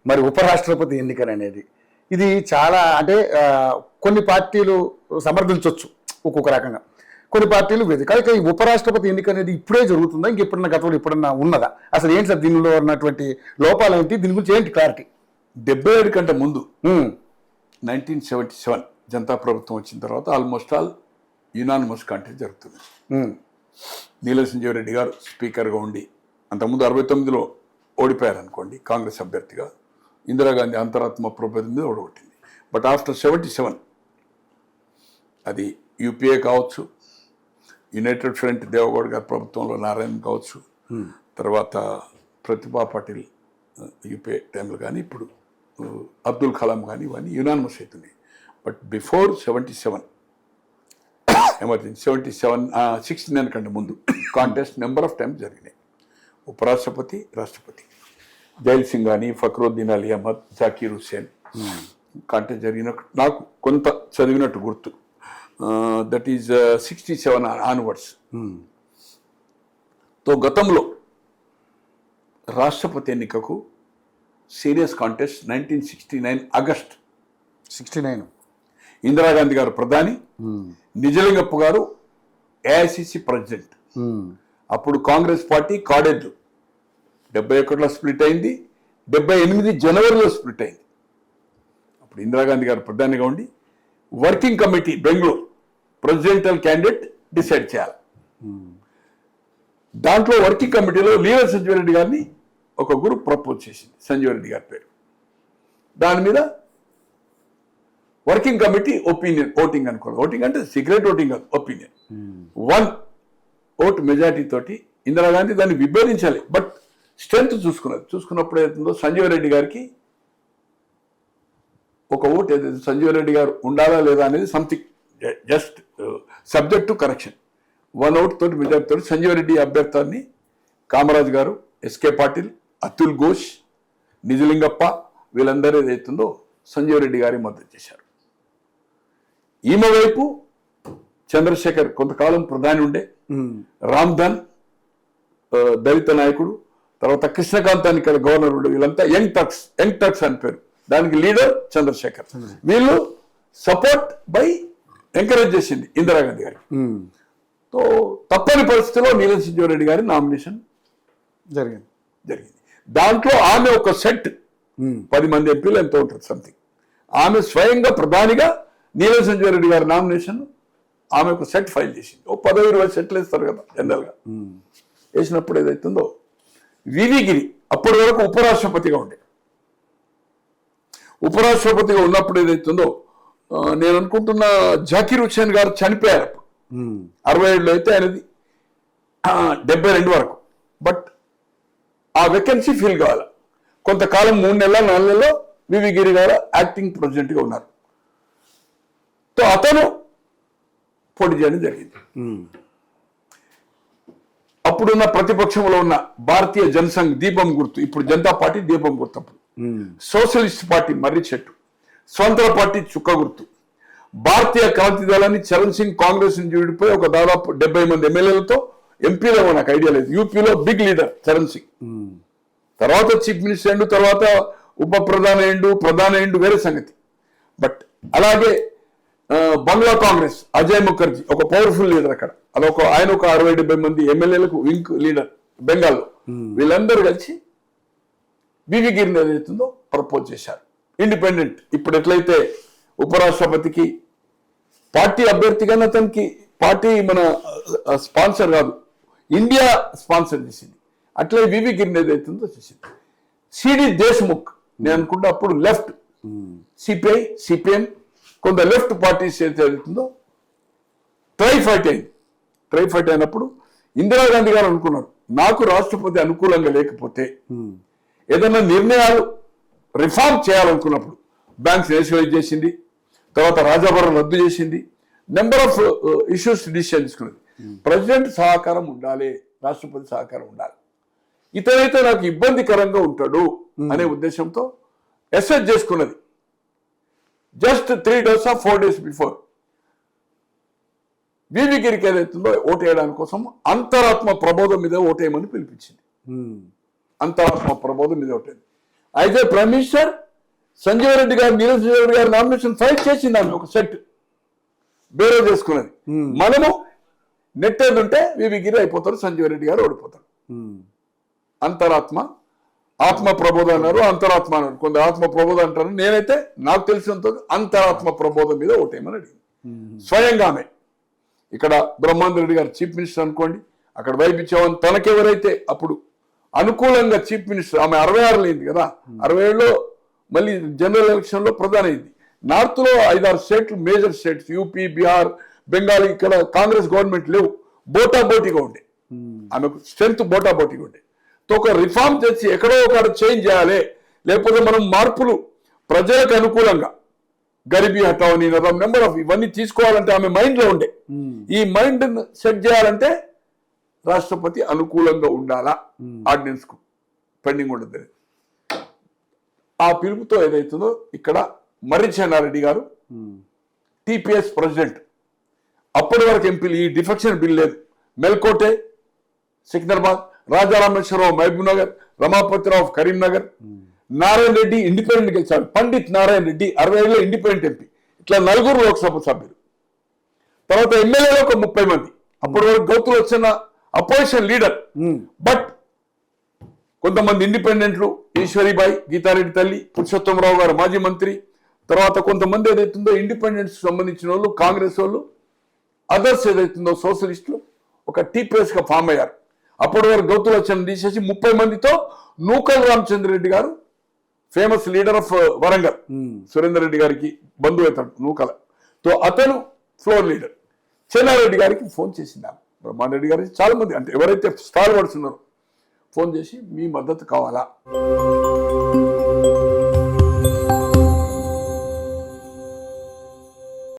మరి ఉపరాష్ట్రపతి ఎన్నికలు అనేది ఇది చాలా అంటే కొన్ని పార్టీలు సమర్థించవచ్చు ఒక్కొక్క రకంగా, కొన్ని పార్టీలు కానీ ఈ ఉపరాష్ట్రపతి ఎన్నిక అనేది ఇప్పుడే జరుగుతుందా, ఇంకెప్పుడన్నా గతంలో ఎప్పుడన్నా ఉన్నదా? అసలు ఏంటి సార్ దీనిలో ఉన్నటువంటి లోపాలు ఏంటి, దీని గురించి ఏంటి క్లారిటీ? 77 కంటే ముందు 1977 జనతా ప్రభుత్వం వచ్చిన తర్వాత ఆల్మోస్ట్ ఆల్ యునానిమస్ కాంటెస్ట్ జరుగుతుంది. నీలం సంజీవ్ రెడ్డి గారు స్పీకర్గా ఉండి, అంతకుముందు 69లో ఓడిపోయారు అనుకోండి కాంగ్రెస్ అభ్యర్థిగా, ఇందిరాగాంధీ అంతరాత్మ ప్రబోధం మీద ఓడగొట్టింది. బట్ ఆఫ్టర్ 77 అది యూపీఏ కావచ్చు, యునైటెడ్ ఫ్రంట్ దేవగౌడ్ గారి ప్రభుత్వంలో నారాయణ కావచ్చు, తర్వాత ప్రతిభా పాటిల్ యూపీఏ టైంలో కానీ, ఇప్పుడు అబ్దుల్ కలాం కానీ, ఇవన్నీ యునానిమస్ అవుతున్నాయి. బట్ బిఫోర్ 77 ఎమర్జెన్సీ 69 కంటే ముందు కాంటెస్ట్ నెంబర్ ఆఫ్ టైమ్స్ జరిగినాయి. ఉపరాష్ట్రపతి, రాష్ట్రపతి, జైల్ సింగ్ కానీ, ఫక్రుద్దీన్ అలీ అహ్మద్, జాకీర్ హుస్సేన్ కాంటెస్ట్ జరిగినట్టు నాకు కొంత చదివినట్టు గుర్తు. That is 67 onwards. తో గతంలో రాష్ట్రపతి ఎన్నికకు సీరియస్ కాంటెస్ట్ 1969 ఆగస్ట్ 69 ఇందిరాగాంధీ గారు ప్రధాని, నిజలింగప్ప గారు ఏఐసిసి ప్రెసిడెంట్. అప్పుడు కాంగ్రెస్ పార్టీ కాడెడ్లు 71లో స్ప్లిట్ అయింది, 78 జనవరిలో స్ప్లిట్ అయింది. అప్పుడు ఇందిరాగాంధీ గారు ప్రధానిగా ఉండి working committee Bengaluru presidential candidate decide చేయాలి. దాంట్లో వర్కింగ్ కమిటీలో నీలం సంజీవ్ రెడ్డి గారిని ఒక గ్రూప్ ప్రపోజ్ చేసింది, సంజీవ్ రెడ్డి గారి పేరు. దాని మీద వర్కింగ్ కమిటీ ఒపీనియన్, ఓటింగ్ అనుకోవాలి, ఓటింగ్ అంటే సీక్రెట్ ఓటింగ్ కాదు, ఒపీనియన్ 1 ఓట్ మెజారిటీ తోటి ఇందిరాగాంధీ దాన్ని విభేదించాలి. బట్ స్ట్రెంత్ చూసుకున్నప్పుడు ఏదైతుందో సంజీవ్ రెడ్డి గారికి ఒక ఓట్ ఏదైతే సంజీవ్ రెడ్డి గారు ఉండాలా లేదా అనేది something just subject to correction. 1 vote తోటి మెజారిటీ తోటి సంజీవ్ రెడ్డి అభ్యర్థాన్ని కామరాజ్ గారు, ఎస్కే పాటిల్, అతుల్ ఘోష్, నిజలింగప్ప వీళ్ళందరూ ఏదైతుందో సంజీవ్ రెడ్డి గారి మద్దతు చేశారు. ఈమె వైపు చంద్రశేఖర్ కొంతకాలం ప్రధాని ఉండే, రామ్ధన్ దళిత నాయకుడు, తర్వాత కృష్ణకాంత్ అని ఇక్కడ గవర్నర్ ఉండే, వీళ్ళంతా యంగ్ టర్క్స్ అని పేరు, దానికి లీడర్ చంద్రశేఖర్. వీళ్ళు సపోర్ట్ బై ఎంకరేజ్ చేసింది ఇందిరాగాంధీ గారికి. తో తప్పని పరిస్థితిలో నీలం సంజీవ్ రెడ్డి గారి నామినేషన్ జరిగింది. దాంట్లో ఆమె ఒక సెట్ 10 మంది ఎంపీలు ఎంతో ఉంటుంది సంథింగ్, ఆమె స్వయంగా ప్రధానిగా నీలం సంజీవ్ రెడ్డి గారి నామినేషన్ ఆమె ఒక సెట్ ఫైల్ చేసింది. 10-20 సెట్లు వేస్తారు కదా జనరల్గా. వేసినప్పుడు ఏదైతుందో వివి గిరి అప్పటి వరకు ఉపరాష్ట్రపతిగా ఉండే, ఉపరాష్ట్రపతిగా ఉన్నప్పుడు ఏదైతుందో నేను అనుకుంటున్న జాకీర్ హుస్సేన్ గారు చనిపోయారు అప్పుడు 67లో, అయితే ఆయనది 72 వరకు. బట్ ఆ వేకెన్సీ ఫిల్ కావాలి. కొంతకాలం 3 నెలల 4 నెలల్లో వివి గిరి గారు యాక్టింగ్ ప్రెసిడెంట్గా ఉన్నారు. తో అతను పోటీ చేయడం జరిగింది. అప్పుడున్న ప్రతిపక్షంలో ఉన్న భారతీయ జనసంఘ్ దీపం గుర్తు, ఇప్పుడు జనతా పార్టీ దీపం గుర్తు, అప్పుడు సోషలిస్ట్ పార్టీ మర్రి చెట్టు, స్వతంత్ర పార్టీ చుక్క గుర్తు, భారతీయ క్రాంతి దళాన్ని చరణ్ సింగ్ కాంగ్రెస్ నుంచి విడిపోయి ఒక దాదాపు 70 మంది ఎమ్మెల్యేలతో ఎంపీలో, నాకు ఐడియా లేదు, యూపీలో బిగ్ లీడర్ చరణ్ సింగ్. తర్వాత చీఫ్ మినిస్టర్ అయిండు, తర్వాత ఉప ప్రధాని అయిండు, ప్రధాని అయిండు, వేరే సంగతి. బట్ అలాగే బంగ్లా కాంగ్రెస్ అజయ్ ముఖర్జీ ఒక పవర్ఫుల్ లీడర్ అక్కడ, అదొక ఆయన ఒక 60-70 మంది ఎమ్మెల్యేలకు వింగ్ లీడర్ బెంగాల్లో. వీళ్ళందరూ కలిసి వివి గిరిని ఏదైతుందో ప్రపోజ్ చేశారు. ఇండిపెండెంట్, ఇప్పుడు ఎట్లయితే ఉపరాష్ట్రపతికి పార్టీ అభ్యర్థిగా అతనికి పార్టీ మన స్పాన్సర్ కాదు, ఇండియా స్పాన్సర్ చేసింది, అట్లే వివి గిరిని ఏదైతుందో చేసింది. సిడి దేశ్ముఖ్ నేను అనుకుంటే అప్పుడు లెఫ్ట్, సిపిఐ సిపిఎం కొంత లెఫ్ట్ పార్టీస్ ఏదైతుందో ట్రై ఫైట్ అయినప్పుడు ఇందిరాగాంధీ గారు అనుకున్నారు, నాకు రాష్ట్రపతి అనుకూలంగా లేకపోతే ఏదైనా నిర్ణయాలు రిఫార్మ్ చేయాలనుకున్నప్పుడు బ్యాంక్స్ నేషనలైజ్ చేసింది, తర్వాత రాజాభరణం రద్దు చేసింది, నెంబర్ ఆఫ్ ఇష్యూస్ డిసిషన్ తీసుకున్నది. ప్రెసిడెంట్ సహకారం ఉండాలి, రాష్ట్రపతి సహకారం ఉండాలి, ఇతనైతే నాకు ఇబ్బందికరంగా ఉంటాడు అనే ఉద్దేశంతో ఎస్ఎస్ చేసుకున్నది. Just 3 days or 4 days before వివి గిరికి ఏదైతుందో ఓటేయడానికి కోసం అంతరాత్మ ప్రబోధం మీద ఓటేయమని పిలిపించింది. అంతరాత్మ ప్రబోధం మీద ఓటేది. అయితే ప్రైమ్ మినిస్టర్ సంజీవ్ రెడ్డి గారు నీరజ్ రెడ్డి గారు నామినేషన్ ఫైల్ చేసింది ఆమె ఒక సెట్ బేరో చేసుకున్నది. మనము నెట్టేది ఉంటే వివిగిరి అయిపోతారు, సంజీవ్ రెడ్డి గారు ఓడిపోతారు. అంతరాత్మ ఆత్మ ప్రబోధం అన్నారు, అంతరాత్మ అన్నారు, కొంత ఆత్మ ప్రబోధం అంటారు. నేనైతే నాకు తెలిసినంత అంతరాత్మ ప్రబోధం మీద ఓటేయమని అడిగింది స్వయంగా ఆమె. ఇక్కడ బ్రహ్మానంద రెడ్డి గారు చీఫ్ మినిస్టర్ అనుకోండి, అక్కడ వైపీ చౌహాన్ తనకెవరైతే అప్పుడు అనుకూలంగా చీఫ్ మినిస్టర్, ఆమె 66 అయింది కదా, 67లో మళ్ళీ జనరల్ ఎలక్షన్ లో ప్రధాని అయింది. నార్త్ లో 5-6 స్టేట్లు major states, UP, Bihar, Bengal, ఇక్కడ కాంగ్రెస్ గవర్నమెంట్ లేవు, బోటాబోటీగా ఉండే, ఆమెకు స్ట్రెంత్ బోటాబోటీగా ఉండే. ఒక రిఫార్మ్ చేసి ఎక్కడో ఒక చేంజ్ చేయాలి, లేకపోతే మనం మార్పులు ప్రజలకు అనుకూలంగా గరీబీ హటావో నినాదం నెంబర్ ఆఫ్ ఇవన్నీ తీసుకోవాలంటే ఆమె మైండ్ లో ఉండే. ఈ మైండ్ సెట్ చేయాలంటే రాష్ట్రపతి అనుకూలంగా ఉండాలా, ఆర్డినెన్స్ కు పెండింగ్ ఉండదు. ఆ పిలుపుతో ఏదైతుందో ఇక్కడ మర్రి చెన్నారెడ్డి గారు టిపిఎస్ ప్రెసిడెంట్, అప్పటి వరకు ఎంపీలు ఈ డిఫెక్షన్ బిల్ లేదు, మెల్కోటే సికింద్రాబాద్, రాజారామేశ్వరరావు మహబూబ్ నగర్, రమాపతిరావు కరీంనగర్, నారాయణ రెడ్డి ఇండిపెండెంట్ గెలిచాడు, పండిత్ నారాయణ రెడ్డి 65లో ఇండిపెండెంట్ ఎంపీ, ఇట్లా 4 లోక్సభ సభ్యులు. తర్వాత ఎమ్మెల్యేలో ఒక 30 మంది, అప్పటి వరకు గౌతులు వచ్చిన అపోజిషన్ లీడర్. బట్ కొంతమంది ఇండిపెండెంట్లు, ఈశ్వరీబాయి, గీతారెడ్డి తల్లి, పురుషోత్తమరావు గారు మాజీ మంత్రి, తర్వాత కొంతమంది ఏదైతుందో ఇండిపెండెన్స్ సంబంధించిన వాళ్ళు, కాంగ్రెస్ వాళ్ళు, అదర్స్ ఏదైతుందో సోషలిస్టులు ఒక టీపీఎస్ గా ఫామ్ అయ్యారు. అప్పటి వరకు గౌతులు వచ్చిన తీసేసి 30 మందితో నూకల్ రామచంద్ర రెడ్డి గారు, famous leader of Warangal, Surender Reddy గారికి బంధువు అవుతాడు నూకల, తో అతను ఫ్లోర్ లీడర్. చెన్నారెడ్డి గారికి ఫోన్ చేసింది బ్రహ్మాండ రెడ్డి గారికి, చాలా మంది అంటే ఎవరైతే స్టార్ వర్డ్స్ ఉన్నారో ఫోన్ చేసి మీ మద్దతు కావాలా,